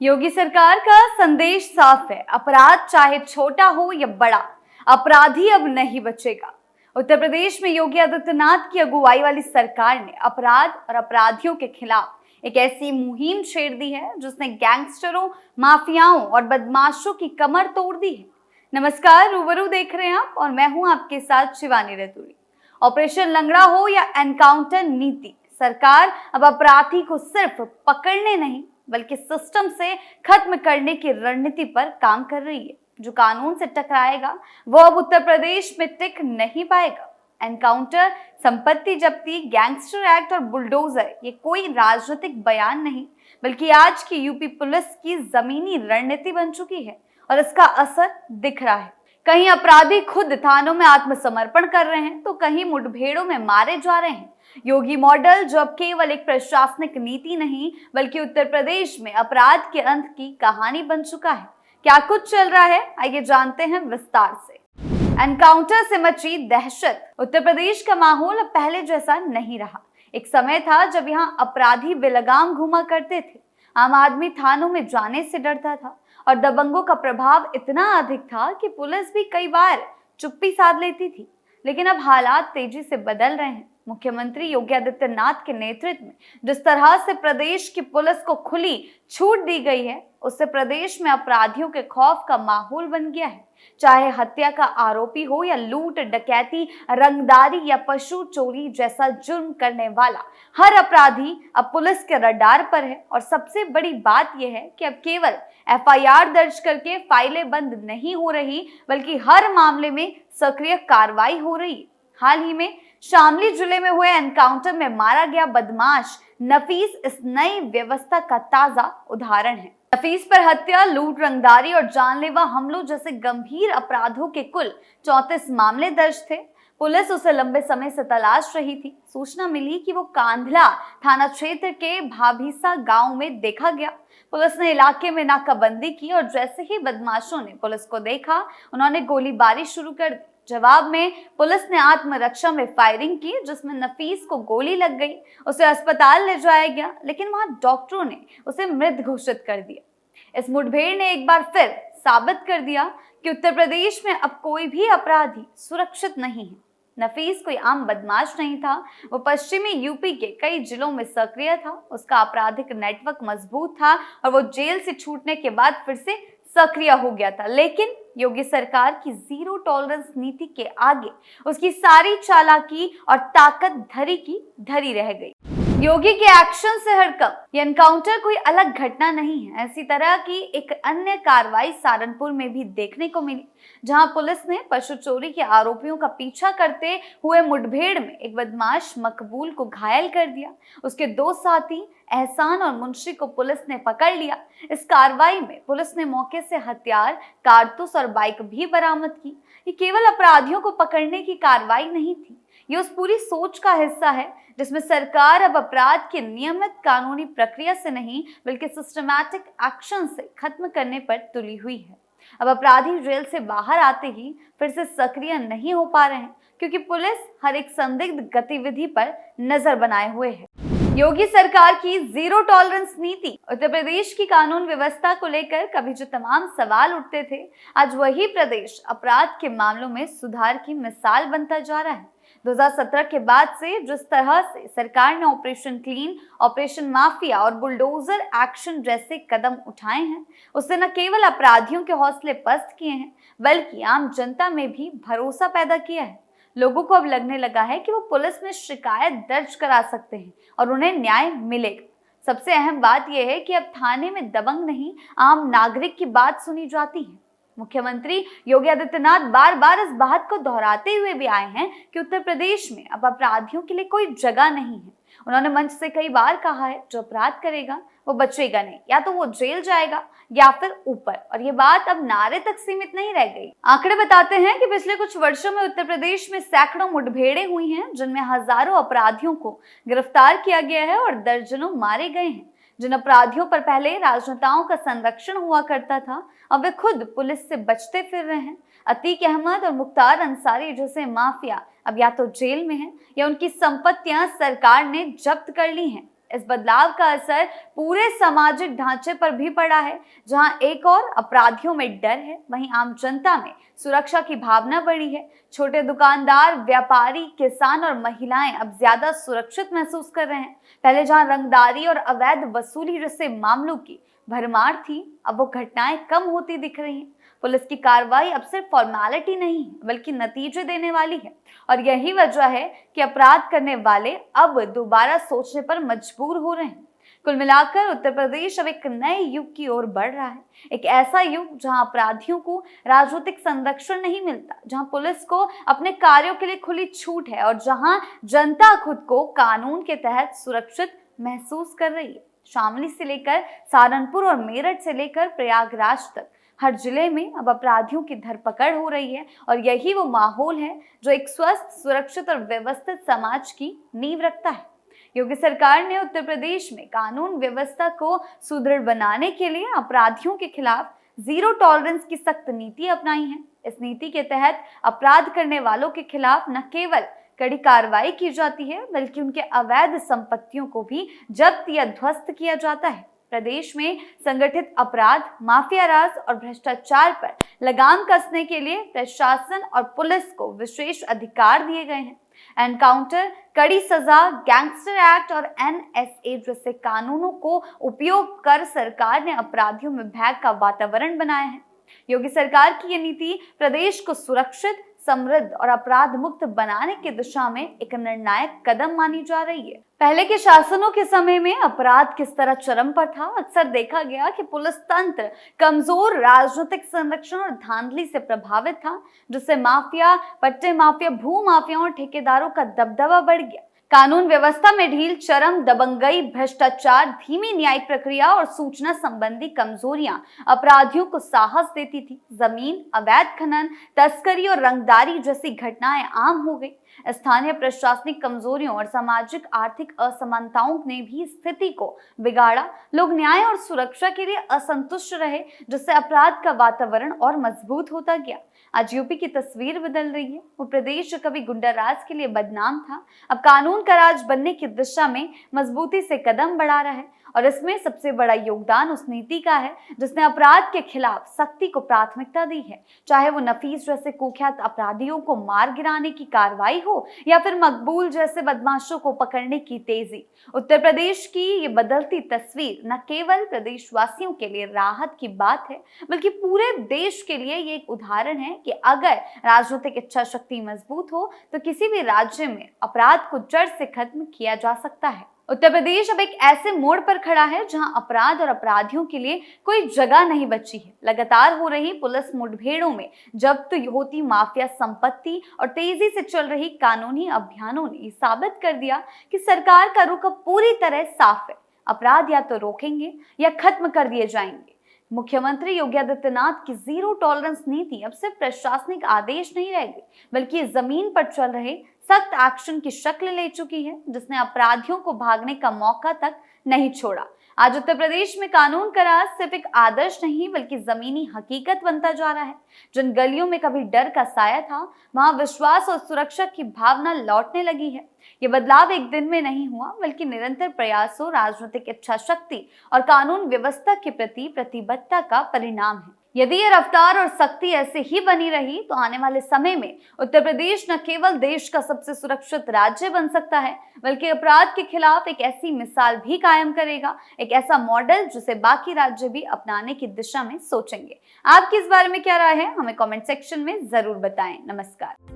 योगी सरकार का संदेश साफ है, अपराध चाहे छोटा हो या बड़ा, अपराधी अब नहीं बचेगा। उत्तर प्रदेश में योगी आदित्यनाथ की अगुवाई वाली सरकार ने अपराध और अपराधियों के खिलाफ एक ऐसी मुहिम छेड़ दी है जिसने गैंगस्टरों, माफियाओं और बदमाशों की कमर तोड़ दी है। नमस्कार, रूबरू देख रहे हैं आप और मैं हूं आपके साथ शिवानी रतूड़ी। ऑपरेशन लंगड़ा हो या एनकाउंटर नीति, सरकार अब अपराधी को सिर्फ पकड़ने नहीं बल्कि सिस्टम से खत्म करने की रणनीति पर काम कर रही है। जो कानून से टकराएगा वो अब उत्तर प्रदेश में टिक नहीं पाएगा। एनकाउंटर, संपत्ति जब्ती, गैंगस्टर एक्ट और बुलडोजर ये कोई राजनीतिक बयान नहीं बल्कि आज की यूपी पुलिस की जमीनी रणनीति बन चुकी है और इसका असर दिख रहा है। कहीं अपराधी खुद थानों में आत्मसमर्पण कर रहे हैं तो कहीं मुठभेड़ों में मारे जा रहे हैं। योगी मॉडल जो अब केवल एक प्रशासनिक नीति नहीं बल्कि उत्तर प्रदेश में अपराध के अंत की कहानी बन चुका है। क्या कुछ चल रहा है, आइए जानते हैं विस्तार से। एनकाउंटर से मची दहशत। उत्तर प्रदेश का माहौल अब पहले जैसा नहीं रहा। एक समय था जब यहाँ अपराधी बेलगाम घूमा करते थे, आम आदमी थानों में जाने से डरता था और दबंगों का प्रभाव इतना अधिक था कि पुलिस भी कई बार चुप्पी साध लेती थी। लेकिन अब हालात तेजी से बदल रहे हैं। मुख्यमंत्री योगी आदित्यनाथ के नेतृत्व में जिस तरह से प्रदेश की पुलिस को खुली छूट दी गई है, उससे प्रदेश में अपराधियों के खौफ का माहौल बन गया है। चाहे हत्या का आरोपी हो या लूट, डकैती, रंगदारी या पशु चोरी जैसा जुर्म करने वाला, हर अपराधी अब पुलिस के रडार पर है। और सबसे बड़ी बात यह है कि अब केवल एफआईआर दर्ज करके फाइलें बंद नहीं हो रही बल्कि हर मामले में सक्रिय कार्रवाई हो रही है। हाल ही में शामली जिले में हुए एनकाउंटर में मारा गया बदमाश नफीस इस नई व्यवस्था का ताजा उदाहरण है। नफीस पर हत्या, लूट, रंगदारी और जानलेवा हमलों जैसे गंभीर अपराधों के कुल 34 मामले दर्ज थे। पुलिस उसे लंबे समय से तलाश रही थी। सूचना मिली कि वो कांधला थाना क्षेत्र के भाभीसा गांव में देखा गया। पुलिस ने इलाके में नाकाबंदी की और जैसे ही बदमाशों ने पुलिस को देखा, उन्होंने गोलीबारी शुरू कर दी। जवाब में पुलिस ने आत्मरक्षा में फायरिंग की जिसमें नफीस को गोली लग गई। उसे अस्पताल ले जाया गया लेकिन वहां डॉक्टरों ने उसे मृत घोषित कर दिया। इस मुठभेड़ ने एक बार फिर साबित कर दिया कि उत्तर प्रदेश में अब कोई भी अपराधी सुरक्षित नहीं है। नफीस कोई आम बदमाश नहीं था, वो पश्चिमी यूपी के कई जिलों में सक्रिय था। उसका आपराधिक नेटवर्क मजबूत था और वो जेल से छूटने के बाद फिर से सक्रिय हो गया था। लेकिन योगी सरकार की जीरो टॉलरेंस नीति के आगे उसकी सारी चालाकी और ताकत धरी की धरी रह गई। योगी के एक्शन से हड़कंप। ये एनकाउंटर कोई अलग घटना नहीं है। इसी तरह की एक अन्य कार्रवाई सहारनपुर में भी देखने को मिली, जहां पुलिस ने पशु चोरी के आरोपियों का पीछा करते हुए मुठभेड़ में एक बदमाश मकबूल को घायल कर दिया। उसके दो साथी एहसान और मुंशी को पुलिस ने पकड़ लिया। इस कार्रवाई में पुलिस ने मौके से हथियार, कारतूस और बाइक भी बरामद की। ये केवल अपराधियों को पकड़ने की कार्रवाई नहीं थी, ये उस पूरी सोच का हिस्सा है जिसमें सरकार अब अपराध की नियमित कानूनी प्रक्रिया से नहीं बल्कि सिस्टमैटिक एक्शन से खत्म करने पर तुली हुई है। अब अपराधी जेल से बाहर आते ही फिर से सक्रिय नहीं हो पा रहे हैं क्योंकि पुलिस हर एक संदिग्ध गतिविधि पर नजर बनाए हुए है। योगी सरकार की जीरो टॉलरेंस नीति। उत्तर प्रदेश की कानून व्यवस्था को लेकर कभी जो तमाम सवाल उठते थे, आज वही प्रदेश अपराध के मामलों में सुधार की मिसाल बनता जा रहा है। 2017 के बाद से जिस तरह से सरकार ने ऑपरेशन क्लीन, ऑपरेशन माफिया और बुलडोजर एक्शन जैसे कदम उठाए हैं, उससे न केवल अपराधियों के हौसले पस्त किए हैं बल्कि आम जनता में भी भरोसा पैदा किया है। लोगों को अब लगने लगा है कि वो पुलिस में शिकायत दर्ज करा सकते हैं और उन्हें न्याय मिलेगा। सबसे अहम बात यह है कि अब थाने में दबंग नहीं, आम नागरिक की बात सुनी जाती है। मुख्यमंत्री योगी आदित्यनाथ बार बार इस बात को दोहराते हुए भी आए हैं कि उत्तर प्रदेश में अब अपराधियों के लिए कोई जगह नहीं है। उन्होंने मंच से कई बार कहा है, जो अपराध करेगा वो बचेगा नहीं, या तो वो जेल जाएगा या फिर ऊपर। और ये बात अब नारे तक सीमित नहीं रह गई। आंकड़े बताते हैं कि पिछले कुछ वर्षों में उत्तर प्रदेश में सैकड़ों मुठभेड़ें हुई हैं जिनमें हजारों अपराधियों को गिरफ्तार किया गया है और दर्जनों मारे गए हैं। जिन अपराधियों पर पहले राजनेताओं का संरक्षण हुआ करता था, अब वे खुद पुलिस से बचते फिर रहे हैं। अतीक अहमद और मुख्तार अंसारी जैसे माफिया अब या तो जेल में हैं या उनकी संपत्तियां सरकार ने जब्त कर ली हैं। इस बदलाव का असर पूरे सामाजिक ढांचे पर भी पड़ा है। जहां एक और अपराधियों में डर है, वहीं आम जनता में सुरक्षा की भावना बढ़ी है। छोटे दुकानदार, व्यापारी, किसान और महिलाएं अब ज्यादा सुरक्षित महसूस कर रहे हैं। पहले जहां रंगदारी और अवैध वसूली जैसे मामलों की भरमार थी, अब वो घटनाएं कम होती दिख रही हैं। पुलिस की कार्रवाई अब सिर्फ फॉर्मेलिटी नहीं है, बल्कि नतीजे देने वाली है। और यही वजह है कि अपराध करने वाले अब दोबारा सोचने पर मजबूर हो रहे हैं। कुल मिलाकर उत्तर प्रदेश अब एक नए युग की ओर बढ़ रहा है। एक ऐसा युग जहां अपराधियों को राजनीतिक संरक्षण नहीं मिलता, जहां पुलिस को अपने कार्यों के लिए खुली छूट है और जहां जनता खुद को कानून के तहत सुरक्षित महसूस कर रही है। शामली से लेकर सहारनपुर और मेरठ से लेकर प्रयागराज तक हर जिले में अब अपराधियों की धरपकड़ हो रही है। और यही वो माहौल है जो एक स्वस्थ, सुरक्षित और व्यवस्थित समाज की नींव रखता है। योगी सरकार ने उत्तर प्रदेश में कानून व्यवस्था को सुदृढ़ बनाने के लिए अपराधियों के खिलाफ जीरो टॉलरेंस की सख्त नीति अपनाई है। इस नीति के तहत अपराध करने वालों के खिलाफ न केवल कड़ी कार्रवाई की जाती है, बल्कि उनके अवैध संपत्तियों को भी जब्त या ध्वस्त किया जाता है। प्रदेश में संगठित अपराध, माफिया राज और भ्रष्टाचार पर लगाम कसने के लिए प्रशासन और पुलिस को विशेष अधिकार दिए गए हैं। एनकाउंटर, कड़ी सजा, गैंगस्टर एक्ट और NSA जैसे कानूनों को उपयोग कर सरकार ने अपराधियों में भय का वातावरण बनाया है। योगी सरकार की ये नीति प्रदेश को सुरक्षित, समृद्ध और अपराध मुक्त बनाने की दिशा में एक निर्णायक कदम मानी जा रही है। पहले के शासनों के समय में अपराध किस तरह चरम पर था, अक्सर देखा गया कि पुलिस तंत्र कमजोर, राजनीतिक संरक्षण और धांधली से प्रभावित था, जिससे माफिया, पट्टे माफिया, भू माफियाओं और ठेकेदारों का दबदबा बढ़ गया। कानून व्यवस्था में ढील, चरम दबंगई, भ्रष्टाचार, धीमी न्यायिक प्रक्रिया और सूचना संबंधी कमजोरियां अपराधियों को साहस देती थी। जमीन, अवैध खनन, तस्करी और रंगदारी जैसी घटनाएं आम हो गई। स्थानीय प्रशासनिक कमजोरियों और सामाजिक आर्थिक असमानताओं ने भी स्थिति को बिगाड़ा। लोग न्याय और सुरक्षा के लिए असंतुष्ट रहे, जिससे अपराध का वातावरण और मजबूत होता गया। आज यूपी की तस्वीर बदल रही है। वो प्रदेश जो कभी गुंडाराज के लिए बदनाम था, अब कानून का राज बनने की दिशा में मजबूती से कदम बढ़ा रहा है। और इसमें सबसे बड़ा योगदान उस नीति का है जिसने अपराध के खिलाफ सख्ती को प्राथमिकता दी है। चाहे वो नफीस जैसे कुख्यात अपराधियों को मार गिराने की कार्रवाई हो या फिर मकबूल जैसे बदमाशों को पकड़ने की तेजी। उत्तर प्रदेश की ये बदलती तस्वीर न केवल प्रदेशवासियों के लिए राहत की बात है, बल्कि पूरे देश के लिए ये एक उदाहरण है कि अगर राजनीतिक इच्छा शक्ति मजबूत हो तो किसी भी राज्य में अपराध को जड़ से खत्म किया जा सकता है। उत्तर प्रदेश अब एक ऐसे मोड़ पर खड़ा है जहां अपराध और अपराधियों के लिए कोई जगह नहीं बची है। लगातार हो रही पुलिस मुठभेड़ों में जब्त होती माफिया संपत्ति और तेजी से चल रही कानूनी अभियानों ने साबित कर दिया कि सरकार का रुख अब पूरी तरह साफ है। अपराध या तो रोकेंगे या खत्म कर दिए जाएंगे। मुख्यमंत्री योगी आदित्यनाथ की जीरो टॉलरेंस नीति अब सिर्फ प्रशासनिक आदेश नहीं रह गई, बल्कि जमीन पर चल रहे सख्त एक्शन की शक्ल ले चुकी है, जिसने अपराधियों को भागने का मौका तक नहीं छोड़ा। आज उत्तर प्रदेश में कानून का राज सिर्फ एक आदर्श नहीं, बल्कि जमीनी हकीकत बनता जा रहा है। जिन गलियों में कभी डर का साया था, वहां विश्वास और सुरक्षा की भावना लौटने लगी है। ये बदलाव एक दिन में नहीं हुआ, बल्कि निरंतर प्रयासों, राजनीतिक इच्छा शक्ति और कानून व्यवस्था के प्रति प्रतिबद्धता का परिणाम है। यदि ये रफ्तार और सख्ती ऐसे ही बनी रही तो आने वाले समय में उत्तर प्रदेश न केवल देश का सबसे सुरक्षित राज्य बन सकता है, बल्कि अपराध के खिलाफ एक ऐसी मिसाल भी कायम करेगा, एक ऐसा मॉडल जिसे बाकी राज्य भी अपनाने की दिशा में सोचेंगे। आपकी इस बारे में क्या राय है, हमें कमेंट सेक्शन में जरूर बताएं। नमस्कार।